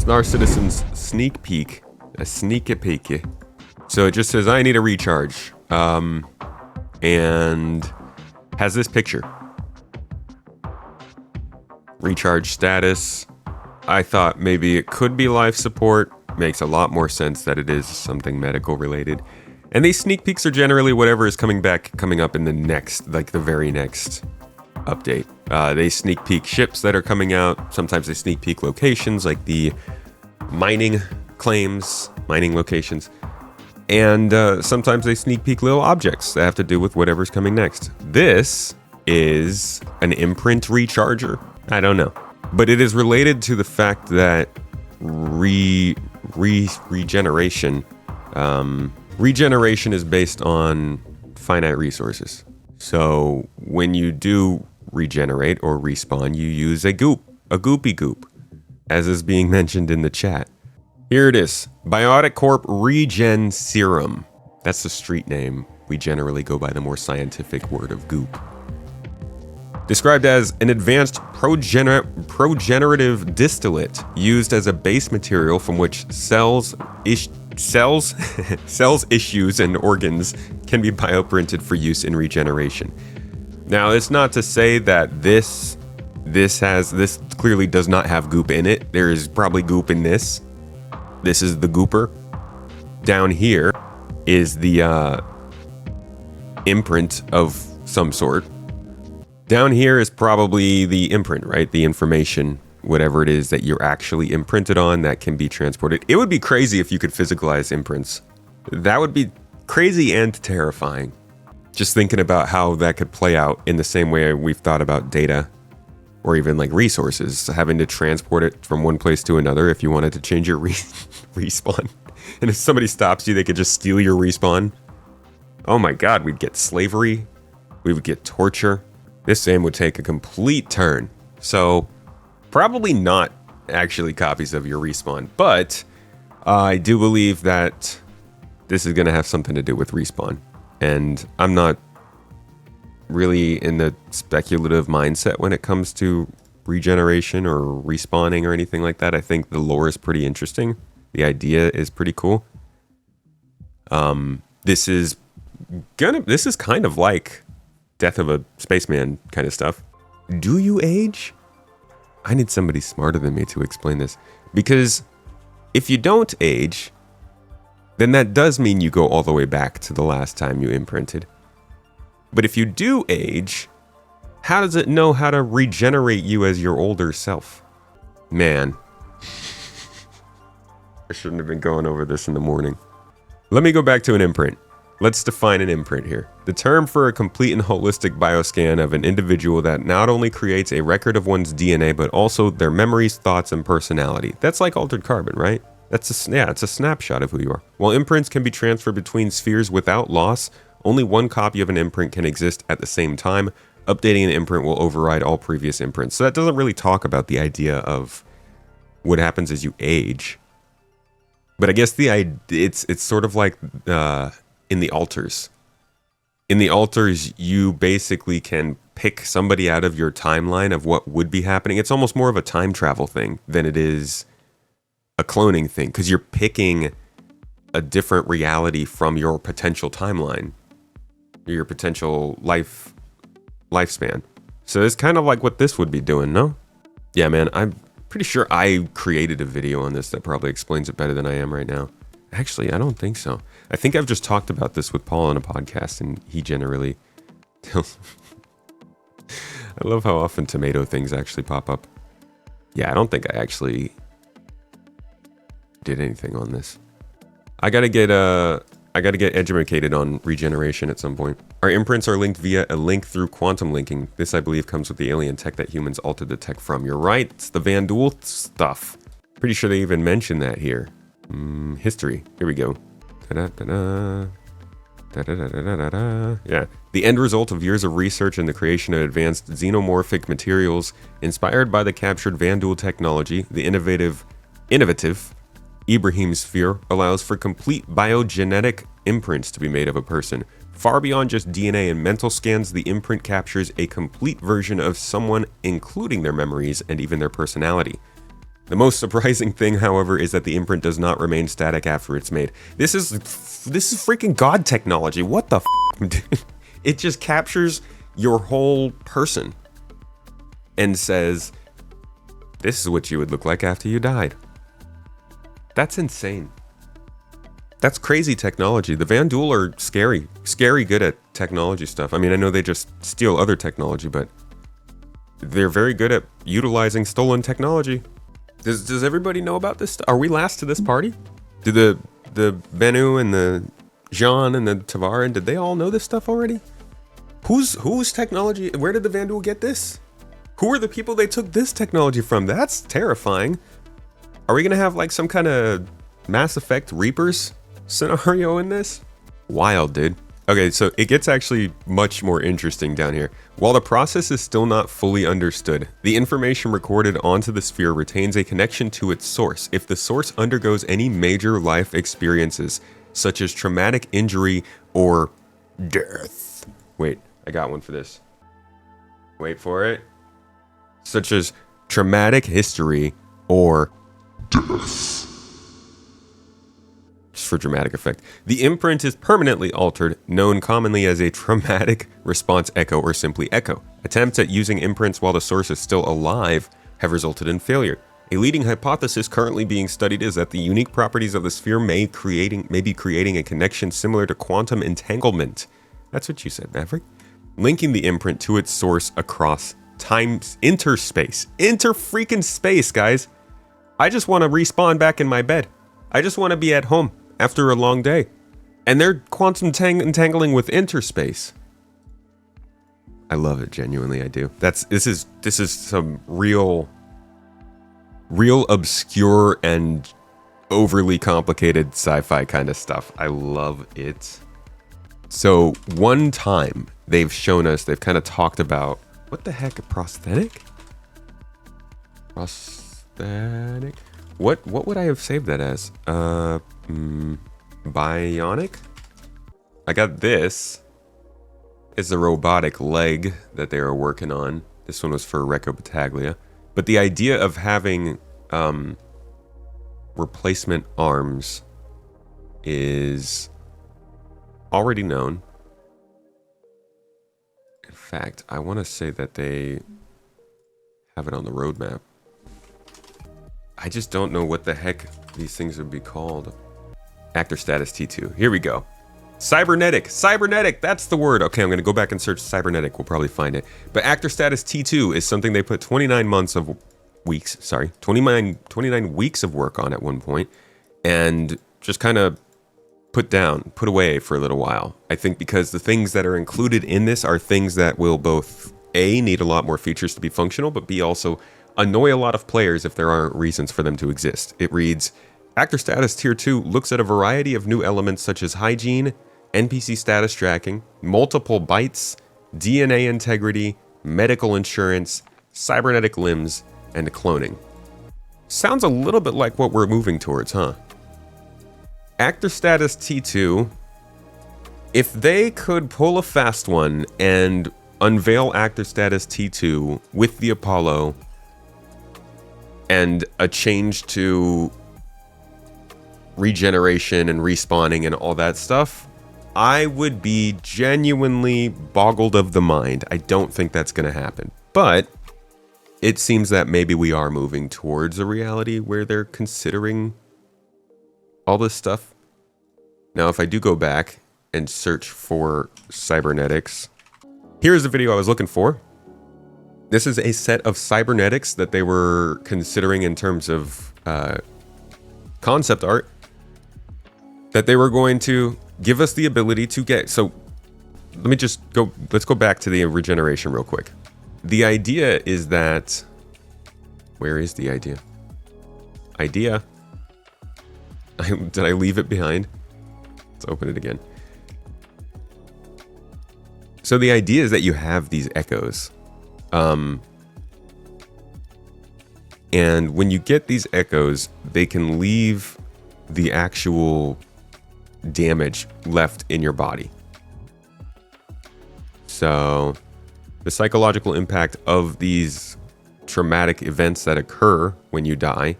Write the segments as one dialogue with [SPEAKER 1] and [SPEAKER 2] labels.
[SPEAKER 1] Star Citizen's sneak peek. A sneaky peeky. So it just says, I need a recharge. And has this picture. Recharge status. I thought maybe it could be life support. Makes a lot more sense that it is something medical related. And these sneak peeks are generally whatever is coming up in the next, like the very next update. They sneak peek ships that are coming out. Sometimes they sneak peek locations like the mining claims, mining locations. And sometimes they sneak peek little objects that have to do with whatever's coming next. This is an Imprint recharger. I don't know. But it is related to the fact that regeneration is based on finite resources. So when you do regenerate or respawn, you use a goopy goop, as is being mentioned in the chat. Here it is. Biotic Corp Regen Serum. That's the street name. We generally go by the more scientific word of goop. Described as an advanced progenerative distillate used as a base material from which cells, issues, and organs can be bioprinted for use in regeneration. Now, it's not to say that this clearly does not have goop in it. There is probably goop in this. This is the gooper. Down here is the imprint of some sort. Down here is probably the imprint, right? The information, whatever it is that you're actually imprinted on that can be transported. It would be crazy if you could physicalize imprints. That would be crazy and terrifying. Just thinking about how that could play out in the same way we've thought about data or even like resources, having to transport it from one place to another if you wanted to change your respawn. And if somebody stops you, they could just steal your respawn. Oh my God, we'd get slavery. We would get torture. This game would take a complete turn. So probably not actually copies of your respawn, but I do believe that this is going to have something to do with respawn. And I'm not really in the speculative mindset when it comes to regeneration or respawning or anything like that. I think the lore is pretty interesting. The idea is pretty cool. This is kind of like Death of a Spaceman kind of stuff. Do you age? I need somebody smarter than me to explain this. Because if you don't age, then that does mean you go all the way back to the last time you imprinted. But if you do age, how does it know how to regenerate you as your older self? Man. I shouldn't have been going over this in the morning. Let me go back to an imprint. Let's define an imprint here. The term for a complete and holistic bioscan of an individual that not only creates a record of one's DNA, but also their memories, thoughts, and personality. That's like altered carbon, right? It's a snapshot of who you are. While imprints can be transferred between spheres without loss, only one copy of an imprint can exist at the same time. Updating an imprint will override all previous imprints. So that doesn't really talk about the idea of what happens as you age. But I guess it's sort of like in the altars. In the altars, you basically can pick somebody out of your timeline of what would be happening. It's almost more of a time travel thing than it is a cloning thing, because you're picking a different reality from your potential timeline, your potential lifespan. So it's kind of like what this would be doing, no? Yeah, man, I'm pretty sure I created a video on this that probably explains it better than I am right now. Actually, I don't think so. I think I've just talked about this with Paul on a podcast, and he generally tells... I love how often tomato things actually pop up. Yeah, I don't think I actually did anything on this. I gotta get educated on regeneration at some point. Our imprints are linked via a link through quantum linking. This, I believe, comes with the alien tech that humans altered the tech from. You're right, it's the Van Duel stuff. Pretty sure they even mentioned that here. History. Here we go. Da-da-da-da. Da-da-da-da-da-da. Yeah. The end result of years of research and the creation of advanced xenomorphic materials inspired by the captured Van Duel technology, the innovative Ibrahim sphere allows for complete biogenetic imprints to be made of a person. Far beyond just DNA and mental scans, the imprint captures a complete version of someone, including their memories and even their personality. The most surprising thing, however, is that the imprint does not remain static after it's made. This is freaking God technology. What the f, dude? It just captures your whole person and says, this is what you would look like after you died. That's insane. That's crazy technology. The Van Duel are scary good at technology stuff. I mean, I know they just steal other technology, but they're very good at utilizing stolen technology. Does everybody know about this? Are we last to this party? Do the Benu and the Jean and the Tavarin, did they all know this stuff already? Whose technology? Where did the Van Duel get this? Who are the people they took this technology from? That's terrifying. Are we gonna have like some kind of Mass Effect Reapers scenario in this? Wild, dude. Okay, so it gets actually much more interesting down here. While the process is still not fully understood, the information recorded onto the sphere retains a connection to its source. If the source undergoes any major life experiences, such as traumatic injury or death. Wait, I got one for this. Wait for it. Such as traumatic history or death. For dramatic effect. The imprint is permanently altered, known commonly as a traumatic response echo or simply echo. Attempts at using imprints while the source is still alive have resulted in failure. A leading hypothesis currently being studied is that the unique properties of the sphere may be creating a connection similar to quantum entanglement. That's what you said, Maverick. Linking the imprint to its source across time's interspace. Inter-freaking space, guys. I just want to respawn back in my bed. I just want to be at home after a long day. And they're quantum entangling with interspace. I love it, genuinely I do. This is some real obscure and overly complicated sci-fi kind of stuff. I love it. So one time they've kind of talked about, what the heck, a prosthetic? Prosthetic? What would I have saved that as? Bionic? I got this. It's a robotic leg that they were working on. This one was for Recco Battaglia. But the idea of having replacement arms is already known. In fact, I want to say that they have it on the roadmap. I just don't know what the heck these things would be called. Actor status T2. Here we go. Cybernetic, that's the word. Okay, I'm going to go back and search cybernetic. We'll probably find it. But actor status T2 is something they put 29 weeks of work on at one point and just kind of put away for a little while. I think because the things that are included in this are things that will both A, need a lot more features to be functional, but B, also annoy a lot of players if there aren't reasons for them to exist. It reads, Actor Status Tier 2 looks at a variety of new elements such as hygiene, NPC status tracking, multiple bytes, DNA integrity, medical insurance, cybernetic limbs, and cloning. Sounds a little bit like what we're moving towards, huh? Actor Status T2, if they could pull a fast one and unveil Actor Status T2 with the Apollo and a change to regeneration and respawning and all that stuff, I would be genuinely boggled of the mind. I don't think that's going to happen. But it seems that maybe we are moving towards a reality where they're considering all this stuff. Now, if I do go back and search for cybernetics, here's the video I was looking for. This is a set of cybernetics that they were considering in terms of concept art that they were going to give us the ability to get. So let's go back to the regeneration real quick. The idea is that, where is the idea? Did I leave it behind? Let's open it again. So the idea is that you have these echoes. And when you get these echoes, they can leave the actual damage left in your body. So the psychological impact of these traumatic events that occur when you die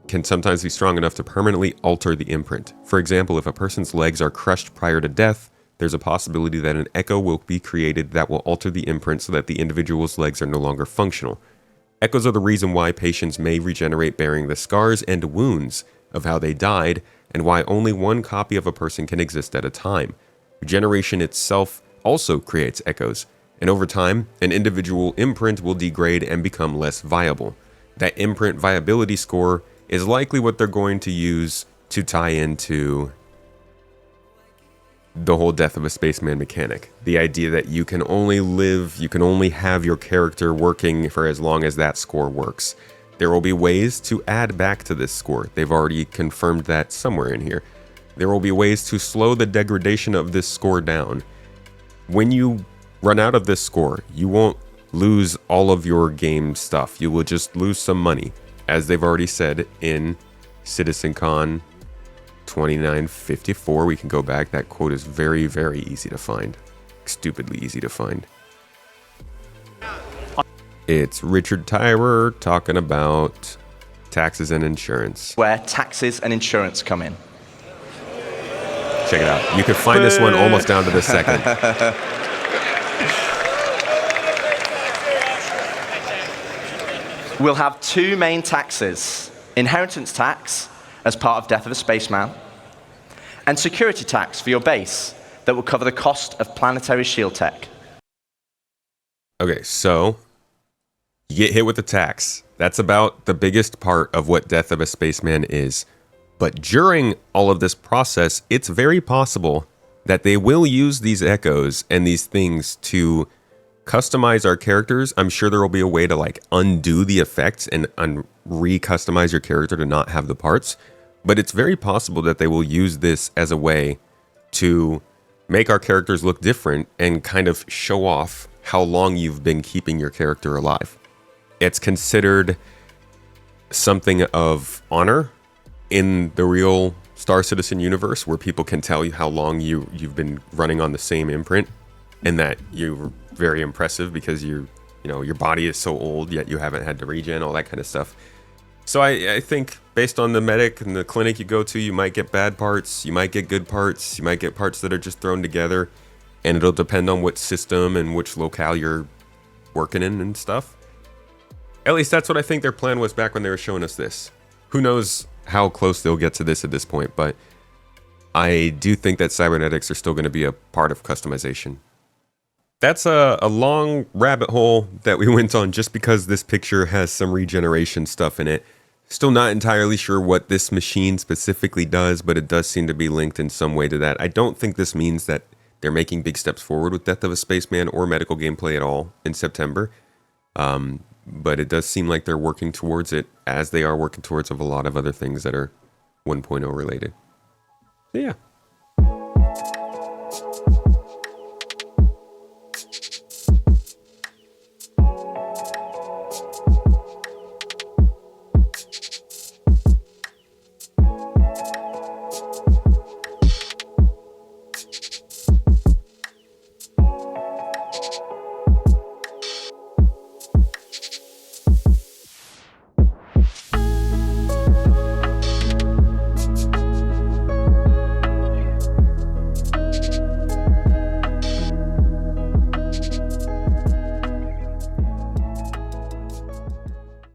[SPEAKER 1] can sometimes be strong enough to permanently alter the imprint. For example, if a person's legs are crushed prior to death, there's a possibility that an echo will be created that will alter the imprint so that the individual's legs are no longer functional. Echoes are the reason why patients may regenerate bearing the scars and wounds of how they died, and why only one copy of a person can exist at a time. Regeneration itself also creates echoes, and over time, an individual imprint will degrade and become less viable. That imprint viability score is likely what they're going to use to tie into the whole death of a spaceman mechanic. The idea that you can only live, you can only have your character working for as long as that score works. There will be ways to add back to this score. They've already confirmed that somewhere in here. There will be ways to slow the degradation of this score down. When you run out of this score, you won't lose all of your game stuff. You will just lose some money, as they've already said in CitizenCon 2954. We can go back. That quote is very, very easy to find. Stupidly easy to find. It's Richard Tyrer talking about taxes and insurance.
[SPEAKER 2] Where taxes and insurance come in.
[SPEAKER 1] Check it out. You can find this one almost down to the second.
[SPEAKER 2] We'll have two main taxes: inheritance tax as part of Death of a Spaceman, and security tax for your base that will cover the cost of planetary shield tech.
[SPEAKER 1] Okay, so you get hit with the tax. That's about the biggest part of what Death of a Spaceman is. But during all of this process, it's very possible that they will use these echoes and these things to customize our characters. I'm sure there will be a way to like undo the effects and re-customize your character to not have the parts. But it's very possible that they will use this as a way to make our characters look different and kind of show off how long you've been keeping your character alive. It's considered something of honor in the real Star Citizen universe, where people can tell you how long you've been running on the same imprint, and that you're very impressive because your body is so old yet you haven't had to regen, all that kind of stuff. So I think based on the medic and the clinic you go to, you might get bad parts, you might get good parts, you might get parts that are just thrown together, and it'll depend on what system and which locale you're working in and stuff. At least that's what I think their plan was back when they were showing us this. Who knows how close they'll get to this at this point, but I do think that cybernetics are still going to be a part of customization. That's a long rabbit hole that we went on just because this picture has some regeneration stuff in it. Still not entirely sure what this machine specifically does, but it does seem to be linked in some way to that. I don't think this means that they're making big steps forward with Death of a Spaceman or medical gameplay at all in September. But it does seem like they're working towards it, as they are working towards a lot of other things that are 1.0 related. So yeah.